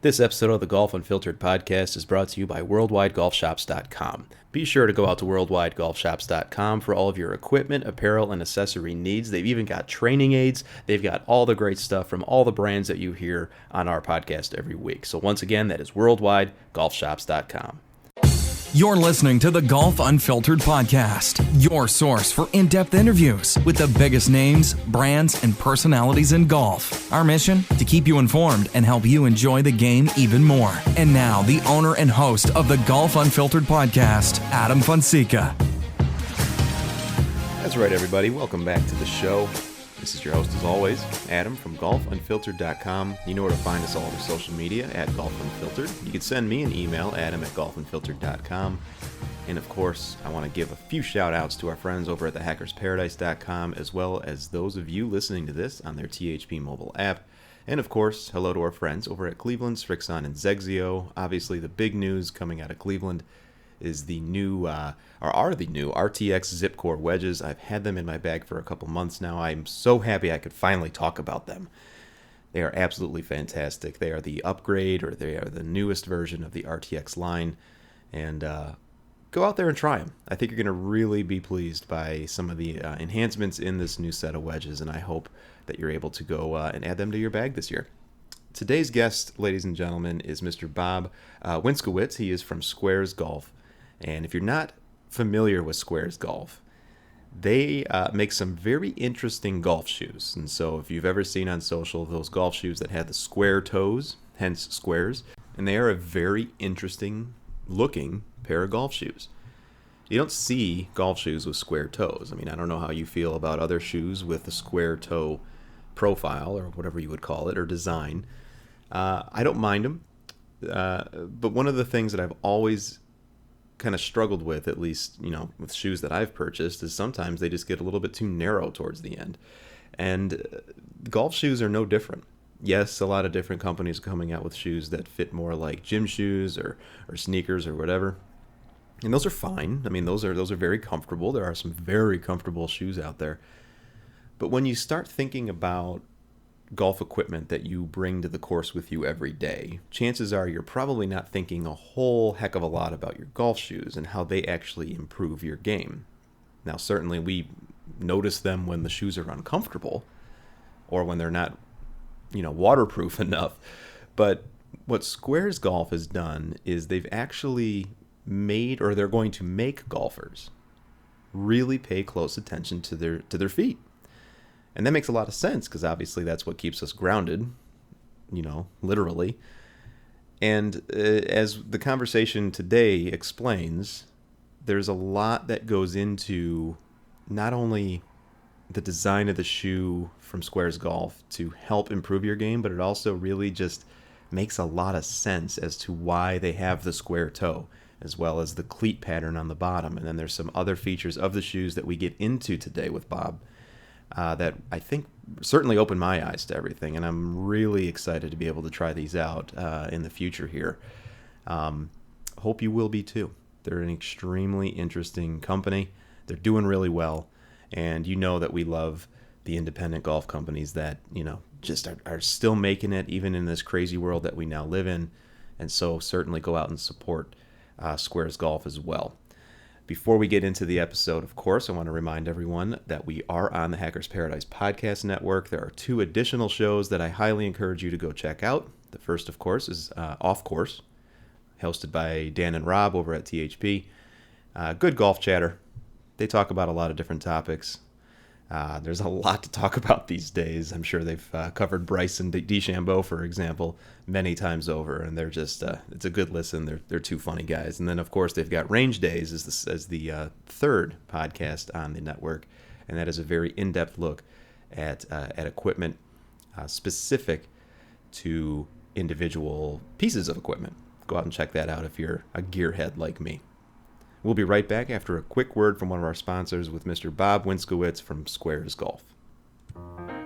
This episode of the Golf Unfiltered podcast is brought to you by worldwidegolfshops.com. Be sure to go out to worldwidegolfshops.com for all of your equipment, apparel, and accessory needs. They've even got training aids. They've got all the great stuff from all the brands that you hear on our podcast every week. So once again, that is worldwidegolfshops.com. You're listening to the Golf Unfiltered podcast, your source for in-depth interviews with the biggest names, brands, and personalities in golf. Our mission? To keep you informed and help you enjoy the game even more. And now, the owner and host of the Golf Unfiltered podcast, Adam Fonseca. That's right, everybody. Welcome back to the show. This is your host, as always, Adam from golfunfiltered.com. You know where to find us all over social media, at golfunfiltered. You can send me an email, adam@golfunfiltered.com. And of course, I want to give a few shout-outs to our friends over at thehackersparadise.com, as well as those of you listening to this on their THP mobile app. And of course, hello to our friends over at Cleveland, Srixon, and Zexio. Obviously, the big news coming out of Cleveland is the new RTX Zip Core wedges. I've had them in my bag for a couple months now. I'm so happy I could finally talk about them. They are absolutely fantastic. They are the upgrade, or they are the newest version of the RTX line. And go out there and try them. I think you're going to really be pleased by some of the enhancements in this new set of wedges, and I hope that you're able to go and add them to your bag this year. Today's guest, ladies and gentlemen, is Mr. Bob Winskowicz. He is from SQAIRZ Golf. And if you're not familiar with SQAIRZ Golf, they make some very interesting golf shoes. And so if you've ever seen on social those golf shoes that have the square toes, hence squares, and they are a very interesting looking pair of golf shoes. You don't see golf shoes with square toes. I mean, I don't know how you feel about other shoes with a square toe profile, or whatever you would call it, or design. I don't mind them. But one of the things that I've always kind of struggled with, at least, with shoes that I've purchased, is sometimes they just get a little bit too narrow towards the end. And golf shoes are no different. Yes, a lot of different companies are coming out with shoes that fit more like gym shoes or sneakers or whatever. And those are fine. I mean, those are very comfortable. There are some very comfortable shoes out there. But when you start thinking about golf equipment that you bring to the course with you every day, chances are you're probably not thinking a whole heck of a lot about your golf shoes and how they actually improve your game. Now, certainly we notice them when the shoes are uncomfortable or when they're not, waterproof enough. But what SQAIRZ Golf has done is they've actually made, or they're going to make, golfers really pay close attention to their feet. And that makes a lot of sense, because obviously that's what keeps us grounded, literally. And as the conversation today explains, there's a lot that goes into not only the design of the shoe from SQAIRZ Golf to help improve your game, but it also really just makes a lot of sense as to why they have the square toe, as well as the cleat pattern on the bottom. And then there's some other features of the shoes that we get into today with Bob that I think certainly opened my eyes to everything, and I'm really excited to be able to try these out in the future here. Hope you will be too. They're an extremely interesting company. They're doing really well, and you know that we love the independent golf companies that, just are still making it even in this crazy world that we now live in, and so certainly go out and support SQAIRZ Golf as well. Before we get into the episode, of course, I want to remind everyone that we are on the Hackers Paradise Podcast Network. There are 2 additional shows that I highly encourage you to go check out. The first, of course, is Off Course, hosted by Dan and Rob over at THP. Good golf chatter. They talk about a lot of different topics. There's a lot to talk about these days. I'm sure they've covered Bryce and DeChambeau, for example, many times over, and they're just it's a good listen. They're 2 funny guys. And then, of course, they've got Range Days as the third podcast on the network, and that is a very in-depth look at equipment specific to individual pieces of equipment. Go out and check that out if you're a gearhead like me. We'll be right back after a quick word from one of our sponsors with Mr. Bob Winskowicz from SQAIRZ Golf.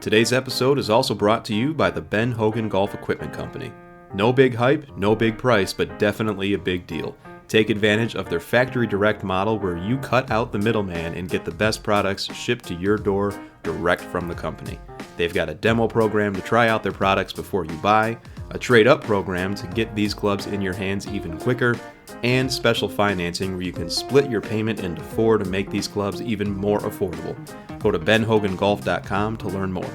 Today's episode is also brought to you by the Ben Hogan Golf Equipment Company. No big hype, no big price, but definitely a big deal. Take advantage of their factory direct model where you cut out the middleman and get the best products shipped to your door direct from the company. They've got a demo program to try out their products before you buy, a trade-up program to get these clubs in your hands even quicker, and special financing where you can split your payment into 4 to make these clubs even more affordable. Go to benhogangolf.com to learn more.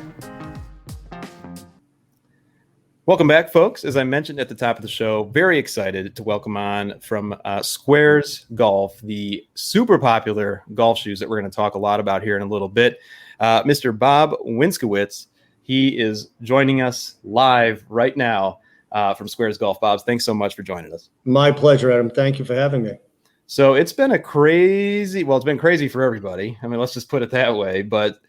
Welcome back, folks. As I mentioned at the top of the show, very excited to welcome on from SQAIRZ Golf, the super popular golf shoes that we're going to talk a lot about here in a little bit. Mr. Bob Winskowicz, he is joining us live right now from SQAIRZ Golf. Bob, thanks so much for joining us. My pleasure, Adam. Thank you for having me. So it's been it's been crazy for everybody. I mean, let's just put it that way. But,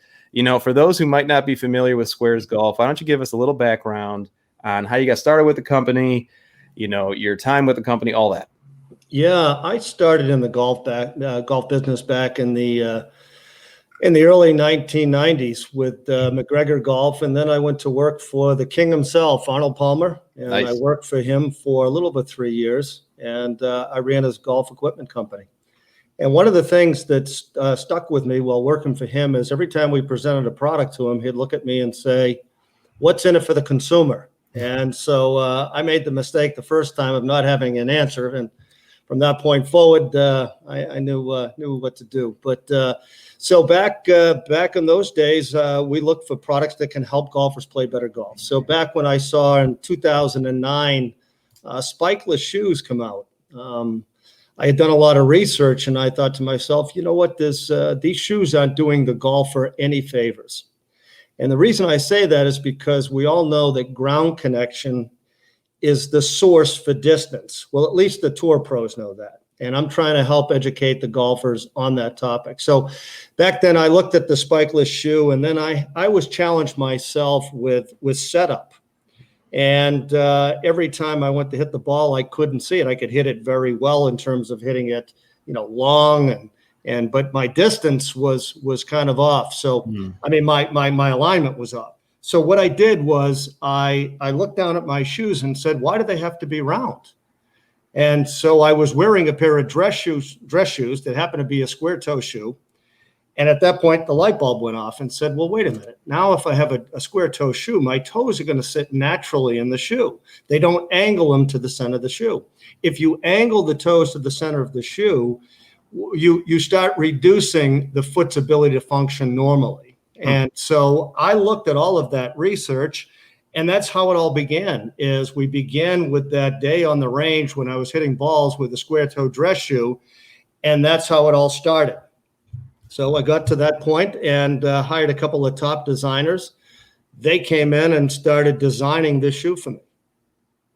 for those who might not be familiar with SQAIRZ Golf, why don't you give us a little background on how you got started with the company, your time with the company, all that. Yeah, I started in the golf business back in the early 1990s with McGregor Golf, and then I went to work for the king himself, Arnold Palmer, and nice. I worked for him for a little over 3 years, and I ran his golf equipment company. And one of the things that stuck with me while working for him is every time we presented a product to him, he'd look at me and say, "What's in it for the consumer?" And so I made the mistake the first time of not having an answer. And from that point forward, I knew what to do. But so back in those days, we looked for products that can help golfers play better golf. So back when I saw in 2009 spikeless shoes come out, I had done a lot of research, and I thought to myself, you know what, these shoes aren't doing the golfer any favors. And the reason I say that is because we all know that ground connection is the source for distance. Well, at least the tour pros know that. And I'm trying to help educate the golfers on that topic. So back then I looked at the spikeless shoe, and then I was challenged myself with setup. And every time I went to hit the ball, I couldn't see it. I could hit it very well in terms of hitting it, long but my distance was kind of off. So, I mean, my alignment was off. So what I did was I looked down at my shoes and said, why do they have to be round? And so I was wearing a pair of dress shoes that happened to be a square toe shoe. And at that point, the light bulb went off and said, well, wait a minute. Now, if I have a square toe shoe, my toes are going to sit naturally in the shoe. They don't angle them to the center of the shoe. If you angle the toes to the center of the shoe, you start reducing the foot's ability to function normally. And so I looked at all of that research, and that's how it all began. Is we began with that day on the range when I was hitting balls with a square toe dress shoe, and that's how it all started. So I got to that point and hired a couple of top designers. They came in and started designing this shoe for me.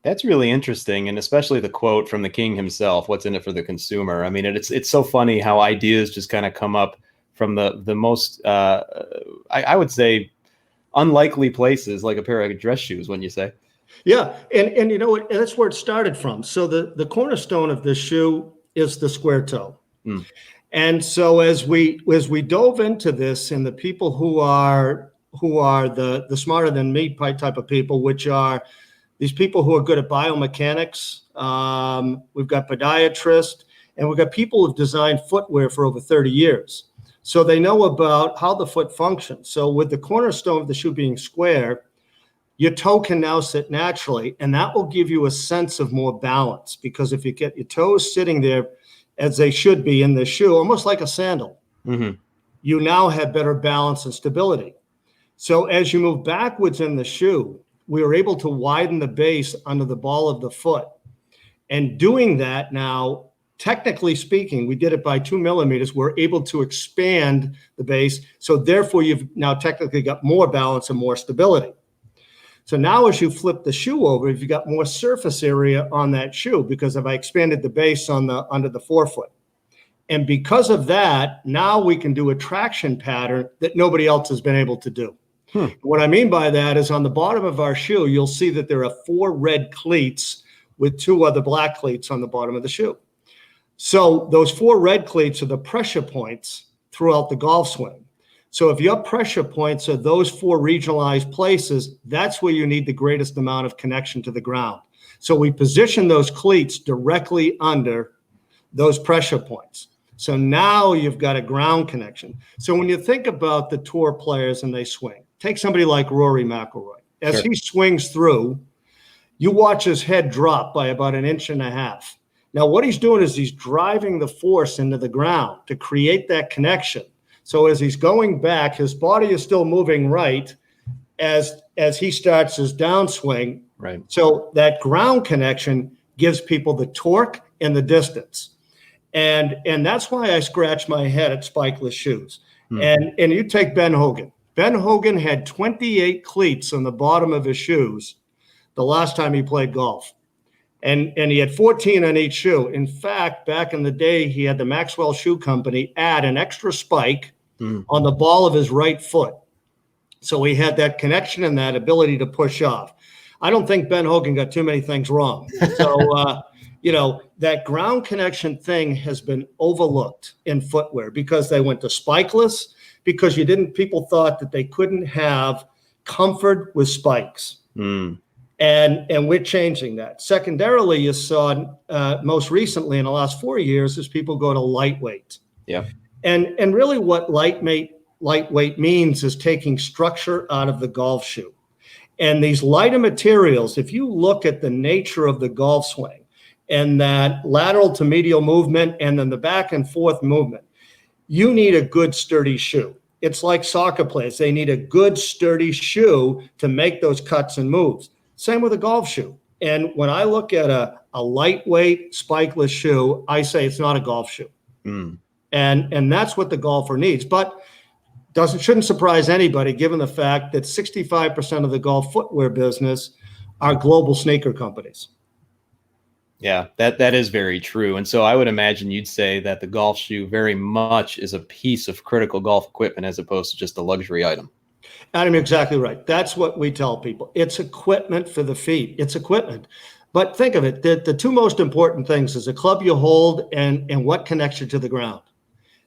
That's really interesting, and especially the quote from the king himself, what's in it for the consumer. I mean, it's so funny how ideas just kind of come up from the most, I would say, unlikely places, like a pair of dress shoes, wouldn't you say? Yeah, and you know what, that's where it started from. So the cornerstone of this shoe is the square toe. And so as we dove into this, and the people who are the smarter than me type of people, which are these people who are good at biomechanics, we've got podiatrists, and we've got people who've designed footwear for over 30 years. So they know about how the foot functions. So with the cornerstone of the shoe being square, your toe can now sit naturally, and that will give you a sense of more balance, because if you get your toes sitting there as they should be in the shoe, almost like a sandal, you now have better balance and stability. So as you move backwards in the shoe, we were able to widen the base under the ball of the foot. And doing that now, technically speaking, we did it by 2 millimeters. We're able to expand the base. So therefore, you've now technically got more balance and more stability. So now as you flip the shoe over, you've got more surface area on that shoe because I expanded the base under the forefoot. And because of that, now we can do a traction pattern that nobody else has been able to do. What I mean by that is on the bottom of our shoe, you'll see that there are 4 red cleats with 2 other black cleats on the bottom of the shoe. So those 4 red cleats are the pressure points throughout the golf swing. So if your pressure points are those 4 regionalized places, that's where you need the greatest amount of connection to the ground. So we position those cleats directly under those pressure points. So now you've got a ground connection. So when you think about the tour players and they swing, take somebody like Rory McIlroy. As he swings through, You watch his head drop by about 1.5 inches. Now, what he's doing is he's driving the force into the ground to create that connection. So as he's going back, his body is still moving right as he starts his downswing. Right. So that ground connection gives people the torque and the distance. And that's why I scratch my head at spikeless shoes. And you take Ben Hogan. Ben Hogan had 28 cleats on the bottom of his shoes the last time he played golf. And he had 14 on each shoe. In fact, back in the day, he had the Maxwell Shoe Company add an extra spike on the ball of his right foot. So he had that connection and that ability to push off. I don't think Ben Hogan got too many things wrong. So, that ground connection thing has been overlooked in footwear because they went to spikeless, because people thought that they couldn't have comfort with spikes. And we're changing that. Secondarily, you saw most recently in the last 4 years is people go to lightweight. Yeah. And really what lightweight means is taking structure out of the golf shoe. And these lighter materials, if you look at the nature of the golf swing and that lateral to medial movement and then the back and forth movement, you need a good sturdy shoe. It's like soccer players. They need a good sturdy shoe to make those cuts and moves. Same with a golf shoe. And when I look at a lightweight spikeless shoe, I say it's not a golf shoe. And that's what the golfer needs. But shouldn't surprise anybody given the fact that 65% of the golf footwear business are global sneaker companies. Yeah, that is very true. And so I would imagine you'd say that the golf shoe very much is a piece of critical golf equipment as opposed to just a luxury item. Adam, you're exactly right. That's what we tell people. It's equipment for the feet. It's equipment. But think of it, the two most important things is the club you hold and what connects you to the ground.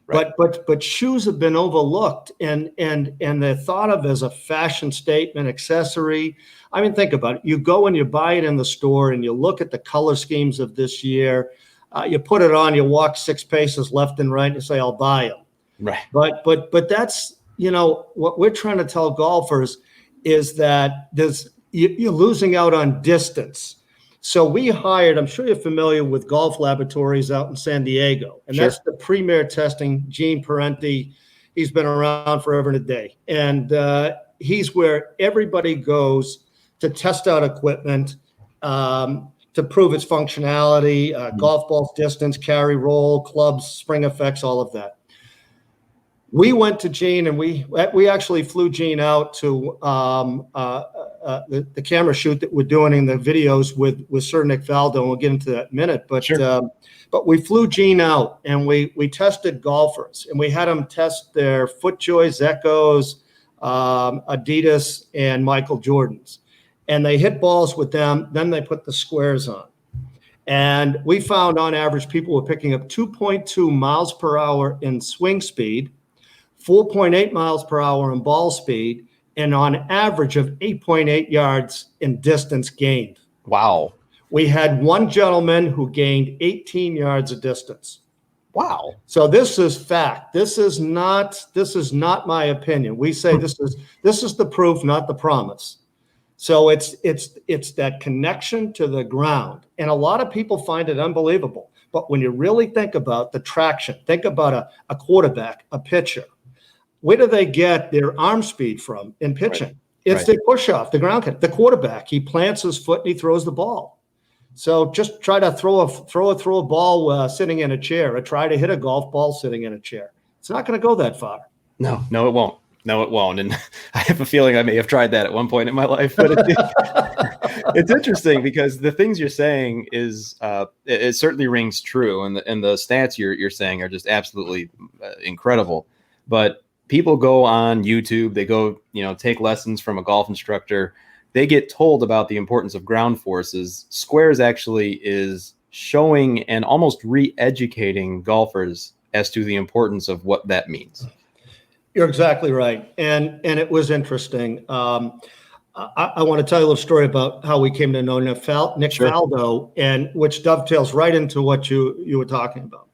Right. But shoes have been overlooked and they're thought of as a fashion statement, accessory. I mean, think about it. You go and you buy it in the store and you look at the color schemes of this year. You put it on, you walk 6 paces left and right and say, I'll buy them. Right. But that's, what we're trying to tell golfers is that you're losing out on distance. So we hired, I'm sure you're familiar with Golf Laboratories out in San Diego, and That's the premier testing, Gene Parenti. He's been around forever and a day. And he's where everybody goes to test out equipment, to prove its functionality, golf balls, distance, carry, roll, clubs, spring effects, all of that. We went to Gene and we actually flew Gene out to the camera shoot that we're doing in the videos with Sir Nick Faldo, and we'll get into that in a minute. But we flew Gene out and we tested golfers and we had them test their FootJoy, Echoes, Adidas, and Michael Jordans. And they hit balls with them. Then they put the squares on. And we found on average people were picking up 2.2 miles per hour in swing speed, 4.8 miles per hour in ball speed, and on average of 8.8 yards in distance gained. Wow. We had one gentleman who gained 18 yards of distance. Wow. So this is fact. This is not my opinion. We say this is the proof, not the promise. So it's that connection to the ground. And a lot of people find it unbelievable. But when you really think about the traction, think about a quarterback, a pitcher. Where do they get their arm speed from in pitching? Right. It's the push off, the ground cut. The quarterback, he plants his foot and he throws the ball. So just try to throw a ball sitting in a chair, or try to hit a golf ball sitting in a chair. It's not going to go that far. No, it won't. No, it won't. And I have a feeling I may have tried that at one point in my life. But it's interesting because the things you're saying is it certainly rings true, and the stats you're saying are just absolutely incredible. But people go on YouTube, they go, take lessons from a golf instructor. They get told about the importance of ground forces. SQAIRZ actually is showing and almost re-educating golfers as to the importance of what that means. You're exactly right. And it was interesting. I want to tell you a little story about how we came to know Nick Faldo, and which dovetails right into what you were talking about.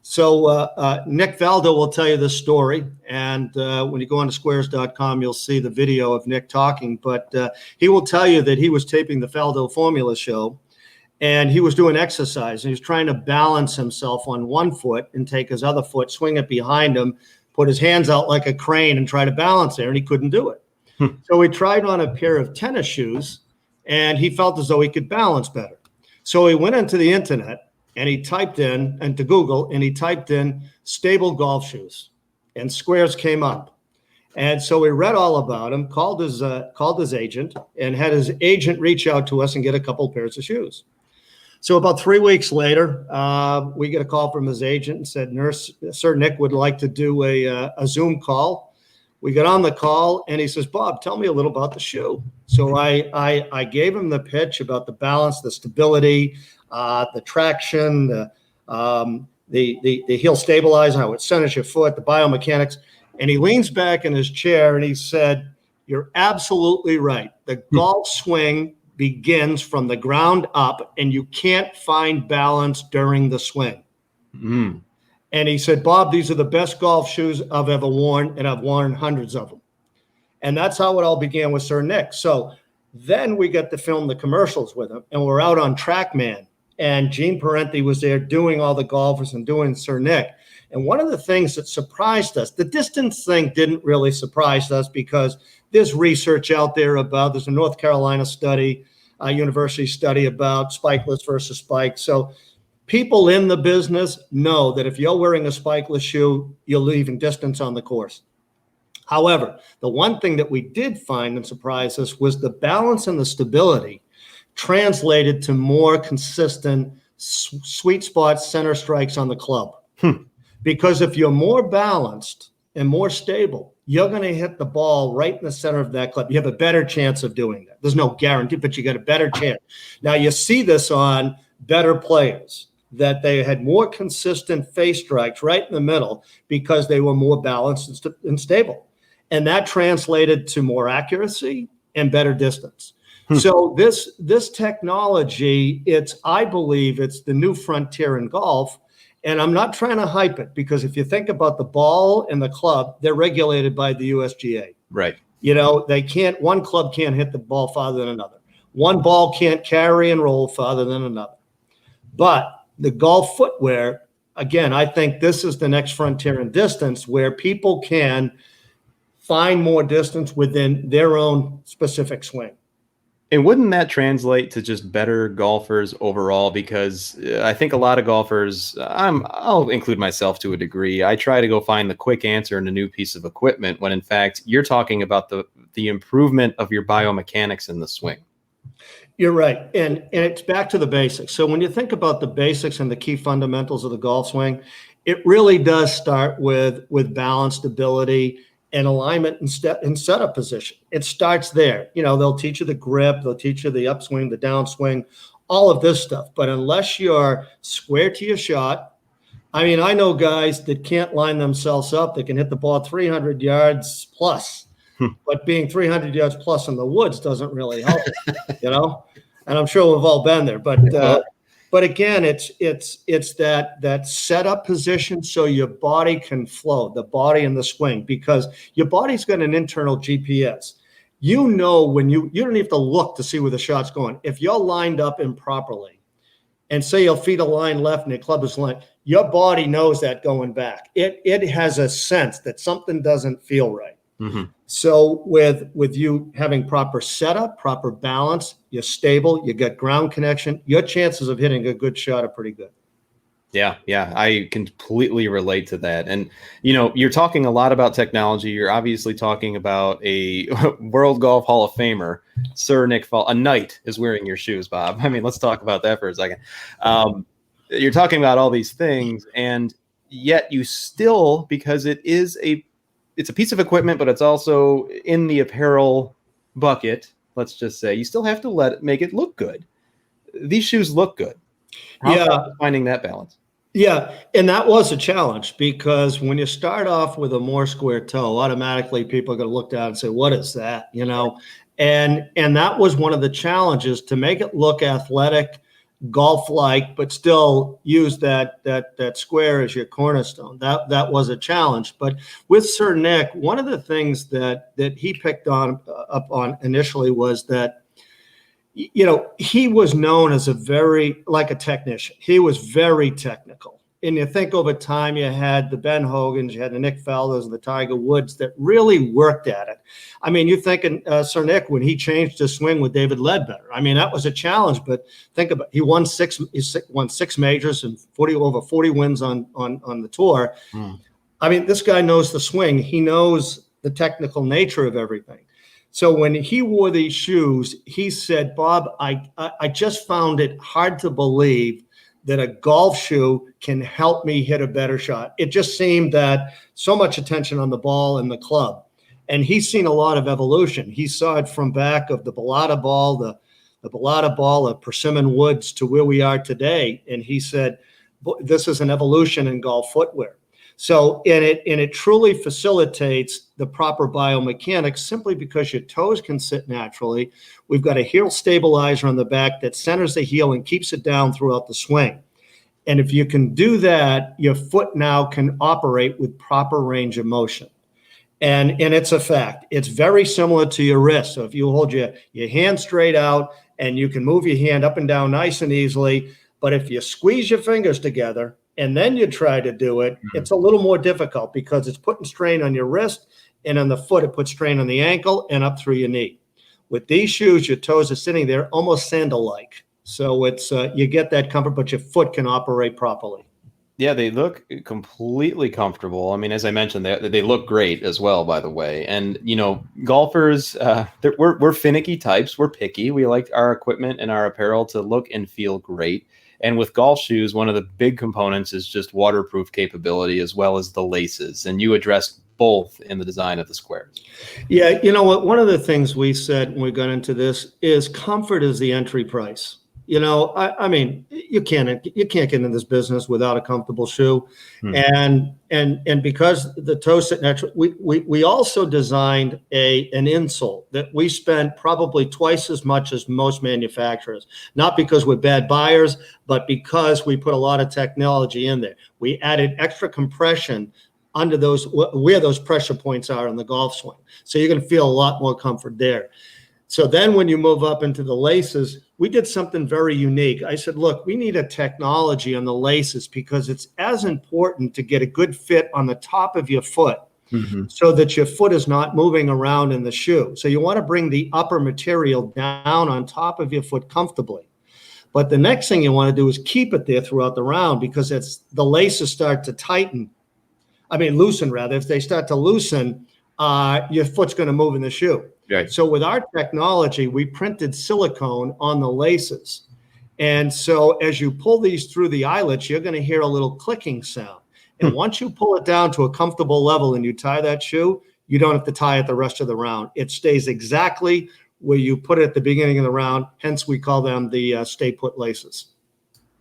So Nick Faldo will tell you this story, and when you go on to sqaures.com, you'll see the video of Nick talking. But he will tell you that he was taping the Faldo Formula Show, and he was doing exercise, and he was trying to balance himself on one foot and take his other foot, swing it behind him, put his hands out like a crane and try to balance there, and he couldn't do it. So he tried on a pair of tennis shoes, and he felt as though he could balance better. So he went into the internet, and he typed in, and to Google, and he typed in stable golf shoes, and SQAIRZ came up. And so we read all about him, called his agent, and had his agent reach out to us and get a couple pairs of shoes. So about 3 weeks later, we get a call from his agent and said, Sir Nick would like to do a Zoom call. We got on the call, and he says, Bob, tell me a little about the shoe. So I gave him the pitch about the balance, the stability, the traction, the heel stabilizer, how it centers your foot, the biomechanics. And he leans back in his chair, and he said, you're absolutely right. The golf swing begins from the ground up, and you can't find balance during the swing. Mm. And he said, Bob, these are the best golf shoes I've ever worn, and I've worn hundreds of them. And that's how it all began with Sir Nick. So then we got to film the commercials with him, and we're out on TrackMan, and Gene Parenti was there doing all the golfers and doing Sir Nick. And one of the things that surprised us, the distance thing didn't really surprise us because there's research out there about, there's a North Carolina study, a university study about spikeless versus spike. So people in the business know that if you're wearing a spikeless shoe, you're leaving distance on the course. However, the one thing that we did find and surprised us was the balance and the stability translated to more consistent sweet spot center strikes on the club. Because if you're more balanced and more stable, you're going to hit the ball right in the center of that club. You have a better chance of doing that. There's no guarantee, but you got a better chance. Now, you see this on better players, that they had more consistent face strikes right in the middle because they were more balanced and stable. And that translated to more accuracy and better distance. So this technology, I believe it's the new frontier in golf. And I'm not trying to hype it because if you think about the ball and the club, they're regulated by the USGA. Right. You know, one club can't hit the ball farther than another. One ball can't carry and roll farther than another. But the golf footwear, again, I think this is the next frontier in distance where people can find more distance within their own specific swing. And wouldn't that translate to just better golfers overall? Because I think a lot of golfers, I'll include myself to a degree, I try to go find the quick answer in a new piece of equipment when in fact you're talking about the improvement of your biomechanics in the swing. You're right. And it's back to the basics. So when you think about the basics and the key fundamentals of the golf swing, it really does start with balance, stability, and alignment and setup position. It starts there. You know, they'll teach you the grip, they'll teach you the upswing, the downswing, all of this stuff. But unless you're square to your shot, I mean, I know guys that can't line themselves up, that can hit the ball 300 yards plus. But being 300 yards plus in the woods doesn't really help it, you know? And I'm sure we've all been there. But again, it's that setup position so your body can flow, the body and the swing, because your body's got an internal GPS. You know when you don't have to look to see where the shot's going. If you're lined up improperly, and say your feet align left and your club is lined, your body knows that going back. It has a sense that something doesn't feel right. Mm-hmm. So with you having proper setup, proper balance, you're stable, you got ground connection, your chances of hitting a good shot are pretty good. Yeah, I completely relate to that. And, you know, you're talking a lot about technology. You're obviously talking about a World Golf Hall of Famer, Sir Nick Faldo. A knight is wearing your shoes, Bob. I mean, let's talk about that for a second. You're talking about all these things, and yet you still, because it's a piece of equipment, but it's also in the apparel bucket, let's just say, you still have to make it look good. These shoes look good. How's finding that balance? Yeah, and that was a challenge because when you start off with a more square toe, automatically people are going to look down and say, what is that? You know, and that was one of the challenges to make it look athletic, golf-like, but still use that square as your cornerstone. That was a challenge. But with Sir Nick, one of the things that he picked up on initially was that, you know, he was known as like a technician. He was very technical. And you think over time, you had the Ben Hogans, you had the Nick Faldos, the Tiger Woods that really worked at it. I mean, you're thinking Sir Nick, when he changed his swing with David Ledbetter, I mean, that was a challenge. But think about, he won six majors and over 40 wins on the tour. I mean, this guy knows the swing. He knows the technical nature of everything. So when he wore these shoes, he said, Bob, I just found it hard to believe that a golf shoe can help me hit a better shot. It just seemed that so much attention on the ball and the club. And he's seen a lot of evolution. He saw it from back of the Bellata ball, the Bellata ball of Persimmon Woods to where we are today. And he said, this is an evolution in golf footwear. So, and it truly facilitates the proper biomechanics simply because your toes can sit naturally. We've got a heel stabilizer on the back that centers the heel and keeps it down throughout the swing. And if you can do that, your foot now can operate with proper range of motion. And it's a fact. It's very similar to your wrist. So if you hold your hand straight out and you can move your hand up and down nice and easily, but if you squeeze your fingers together and then you try to do it, it's a little more difficult because it's putting strain on your wrist, and on the foot, it puts strain on the ankle and up through your knee. With these shoes, your toes are sitting there almost sandal-like. So it's you get that comfort, but your foot can operate properly. Yeah, they look completely comfortable. I mean, as I mentioned, they look great as well, by the way. And, you know, golfers, we're finicky types. We're picky. We like our equipment and our apparel to look and feel great. And with golf shoes, one of the big components is just waterproof capability as well as the laces. And you addressed both in the design of the squares. Yeah, you know what? One of the things we said when we got into this is comfort is the entry price. You know, I mean, you can't get into this business without a comfortable shoe, and because the toes sit naturally, we also designed an insole that we spent probably twice as much as most manufacturers. Not because we're bad buyers, but because we put a lot of technology in there. We added extra compression under those where those pressure points are on the golf swing, so you're going to feel a lot more comfort there. So then when you move up into the laces, we did something very unique. I said, look, we need a technology on the laces because it's as important to get a good fit on the top of your foot so that your foot is not moving around in the shoe. So you want to bring the upper material down on top of your foot comfortably. But the next thing you want to do is keep it there throughout the round because the laces start to loosen rather. If they start to loosen, your foot's going to move in the shoe. Right. So with our technology, we printed silicone on the laces. And so as you pull these through the eyelets, you're going to hear a little clicking sound. And once you pull it down to a comfortable level and you tie that shoe, you don't have to tie it the rest of the round. It stays exactly where you put it at the beginning of the round. Hence, we call them the stay put laces.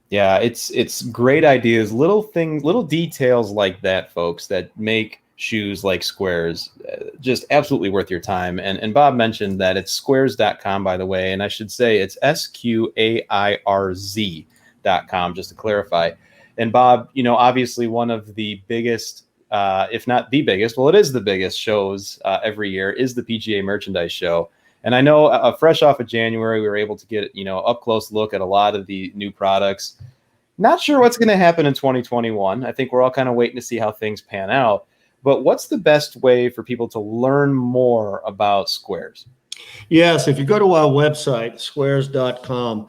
Yeah, it's great ideas, little things, little details like that, folks, that make shoes like Squaires just absolutely worth your time. And Bob mentioned that it's sqaires.com, by the way, and I should say it's SQAIRZ.com, just to clarify. And Bob, you know, obviously one of the biggest, if not the biggest, well, it is the biggest shows every year is the PGA Merchandise Show. And I know fresh off of January, we were able to get, you know, up close look at a lot of the new products. Not sure what's going to happen in 2021. I think we're all kind of waiting to see how things pan out. But what's the best way for people to learn more about Squaires? Yes, if you go to our website, sqaires.com,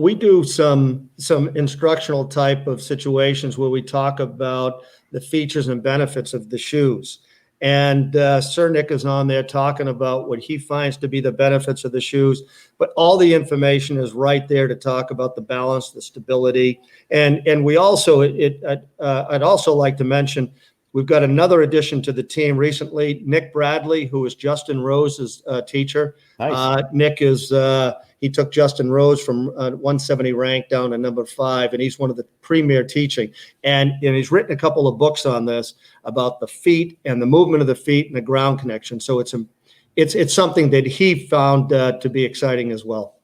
we do some instructional type of situations where we talk about the features and benefits of the shoes. And Sir Nick is on there talking about what he finds to be the benefits of the shoes. But all the information is right there to talk about the balance, the stability. And we also, I'd also like to mention, we've got another addition to the team recently, Nick Bradley, who is Justin Rose's teacher. Nice. Nick is he took Justin Rose from 170 rank down to number 5, and he's one of the premier teaching. And he's written a couple of books on this about the feet and the movement of the feet and the ground connection. So it's something that he found to be exciting as well.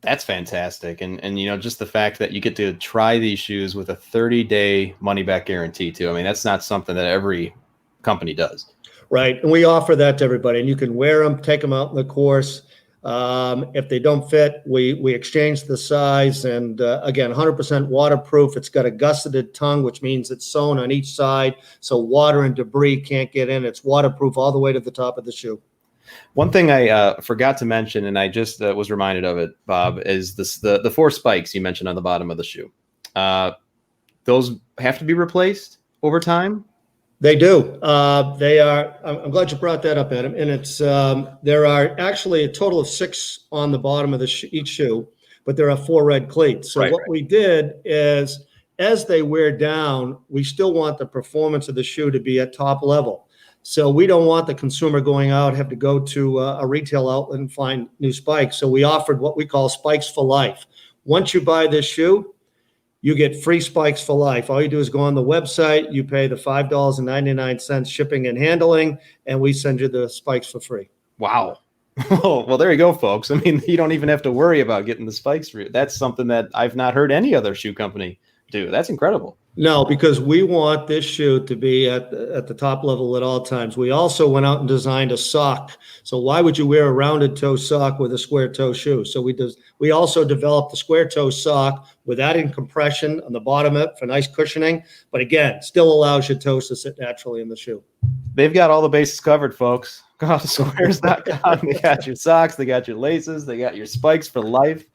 That's fantastic. And just the fact that you get to try these shoes with a 30-day money-back guarantee too. I mean, that's not something that every company does. Right. And we offer that to everybody. And you can wear them, take them out in the course. If they don't fit, we exchange the size. And again, 100% waterproof. It's got a gusseted tongue, which means it's sewn on each side, so water and debris can't get in. It's waterproof all the way to the top of the shoe. One thing I forgot to mention, and I just was reminded of it, Bob, is the 4 spikes you mentioned on the bottom of the shoe. Those have to be replaced over time? They do. They are. I'm glad you brought that up, Adam. And it's there are actually a total of 6 on the bottom of each shoe, but there are 4 red cleats. So what we did is, as they wear down, we still want the performance of the shoe to be at top level. So we don't want the consumer going out, have to go to a retail outlet and find new spikes. So we offered what we call spikes for life. Once you buy this shoe, you get free spikes for life. All you do is go on the website, you pay the $5.99 shipping and handling, and we send you the spikes for free. Wow. Well, there you go, folks. I mean, you don't even have to worry about getting the spikes free. That's something that I've not heard any other shoe company do. That's incredible. No, because we want this shoe to be at the top level at all times. We also went out and designed a sock. So why would you wear a rounded toe sock with a square toe shoe? So we also developed the square toe sock with adding compression on the bottom of it for nice cushioning. But again, still allows your toes to sit naturally in the shoe. They've got all the bases covered, folks. Go out to sqaires.com. They got your socks, they got your laces, they got your spikes for life.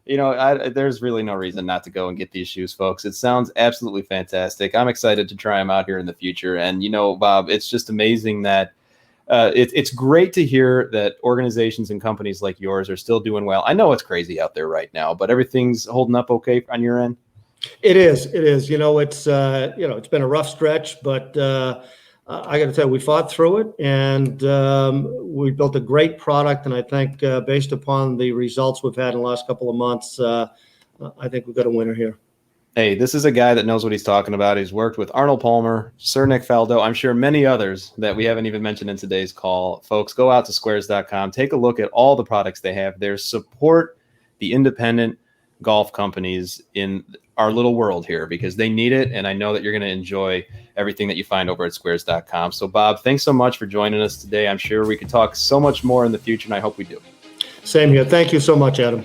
There's really no reason not to go and get these shoes, folks. It sounds absolutely fantastic. I'm excited to try them out here in the future. And, Bob, it's just amazing that it's great to hear that organizations and companies like yours are still doing well. I know it's crazy out there right now, but everything's holding up okay on your end? It is. It's been a rough stretch, but I got to tell you, we fought through it, and we built a great product. And I think based upon the results we've had in the last couple of months, I think we've got a winner here. Hey, this is a guy that knows what he's talking about. He's worked with Arnold Palmer, Sir Nick Faldo, I'm sure many others that we haven't even mentioned in today's call. Folks, go out to sqaires.com. Take a look at all the products they have there. Support the independent golf companies in our little world here, because they need it. And I know that you're going to enjoy everything that you find over at sqaires.com. So, Bob, thanks so much for joining us today. I'm sure we could talk so much more in the future, and I hope we do. Same here. Thank you so much, Adam.